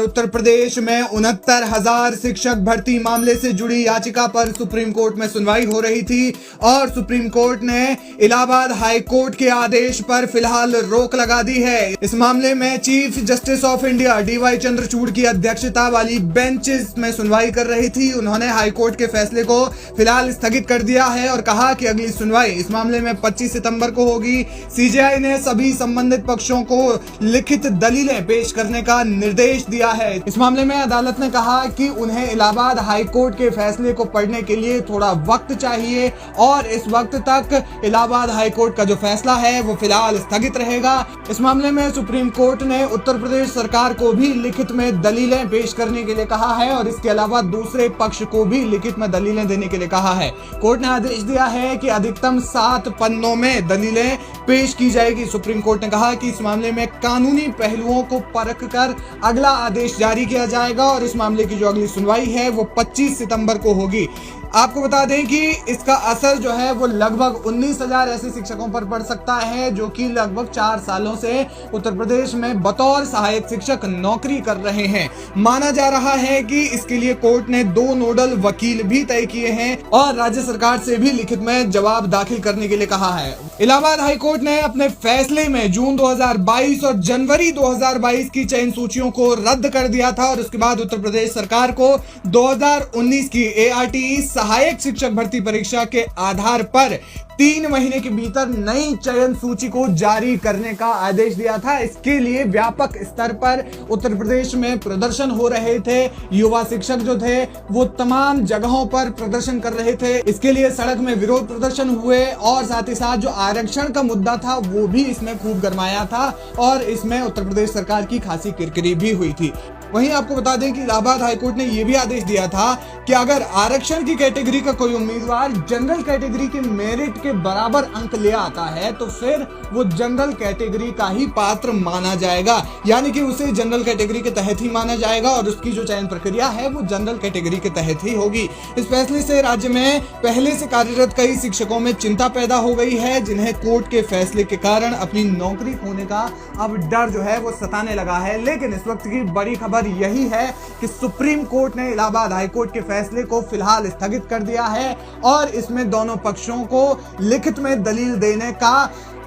उत्तर प्रदेश में 69,000 शिक्षक भर्ती मामले से जुड़ी याचिका पर सुप्रीम कोर्ट में सुनवाई हो रही थी और सुप्रीम कोर्ट ने इलाहाबाद हाई कोर्ट के आदेश पर फिलहाल रोक लगा दी है। इस मामले में chief justice of India D Y Chandrachud की अध्यक्षता वाली बेंच में सुनवाई कर रही थी। उन्होंने हाई कोर्ट के फैसले को फिलहाल स्थगित कर दिया है और कहा कि अगली सुनवाई इस मामले में 25 सितंबर को होगी। सीजेआई ने सभी संबंधित पक्षों को लिखित दलीलें पेश करने का निर्देश दिया है। इस मामले में अदालत ने कहा कि उन्हें इलाहाबाद हाई कोर्ट के फैसले को पढ़ने के लिए थोड़ा वक्त चाहिए और इस वक्त तक इलाहाबाद हाई कोर्ट का जो फैसला है वो फिलहाल स्थगित रहेगा। इस मामले में सुप्रीम कोर्ट ने उत्तर प्रदेश सरकार को भी लिखित में दलीलें पेश करने के लिए कहा है और इसके अलावा दूसरे पक्ष को भी लिखित में दलीलें देने के लिए कहा है। कोर्ट ने आदेश दिया है कि अधिकतम 7 पन्नों में दलीलें पेश की जाएगी। सुप्रीम कोर्ट ने कहा कि इस मामले में कानूनी पहलुओं को परख कर अगला आदेश जारी किया जाएगा और इस मामले की जो अगली सुनवाई है वो 25 सितंबर को होगी। आपको बता दें कि इसका असर जो है वो लगभग 19,000 ऐसे शिक्षकों पर पड़ सकता है जो कि लगभग 4 सालों से उत्तर प्रदेश में बतौर सहायक शिक्षक नौकरी कर रहे हैं। माना जा रहा है कि इसके लिए कोर्ट ने 2 नोडल वकील भी तय किए हैं और राज्य सरकार से भी लिखित में जवाब दाखिल करने के लिए कहा है। इलाहाबाद हाई कोर्ट ने अपने फैसले में जून 2022 और जनवरी 2022 की चयन सूचियों को रद्द कर दिया था और उसके बाद उत्तर प्रदेश सरकार को 2019 की ARTE सहायक शिक्षक भर्ती परीक्षा के आधार पर 3 महीने के भीतर नई चयन सूची को जारी करने का आदेश दिया था। इसके लिए व्यापक स्तर पर उत्तर प्रदेश में प्रदर्शन हो रहे थे। युवा शिक्षक जो थे वो तमाम जगहों पर प्रदर्शन कर रहे थे। इसके लिए सड़क में विरोध प्रदर्शन हुए और साथ ही साथ जो आरक्षण का मुद्दा था वो भी इसमें खूब गरमाया था और इसमें उत्तर प्रदेश सरकार की खासी किरकिरी भी हुई थी। वहीं आपको बता दें कि इलाहाबाद हाईकोर्ट ने यह भी आदेश दिया था कि अगर आरक्षण की कैटेगरी का कोई उम्मीदवार जनरल कैटेगरी के मेरिट के बराबर अंक ले आता है तो फिर वो जनरल कैटेगरी का ही पात्र माना जाएगा, यानी कि उसे जनरल कैटेगरी के तहत ही माना जाएगा और उसकी जो चयन प्रक्रिया है वो जनरल कैटेगरी के तहत ही होगी। इस फैसले से राज्य में पहले से कार्यरत कई शिक्षकों में चिंता पैदा हो गई है, जिन्हें कोर्ट के फैसले के कारण अपनी नौकरी खोने का अब डर जो है वो सताने लगा है। लेकिन इस वक्त की बड़ी खबर यही है कि सुप्रीम कोर्ट ने इलाहाबाद हाई कोर्ट के फैसले को फिलहाल स्थगित कर दिया है और इसमें दोनों पक्षों को लिखित में दलील देने का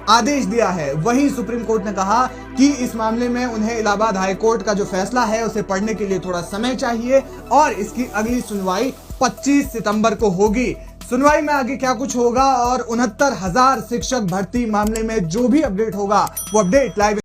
आदेश दिया है। वहीं सुप्रीम कोर्ट ने कहा कि इस मामले में उन्हें इलाहाबाद हाई कोर्ट का जो फैसला है उसे पढ़ने के लिए थोड़ा समय चाहिए और इसकी अगली सुनवाई 25 सितंबर को होगी। सुनवाई में आगे क्या कुछ होगा और 69,000 शिक्षक भर्ती मामले में जो भी अपडेट होगा वो अपडेट लाइव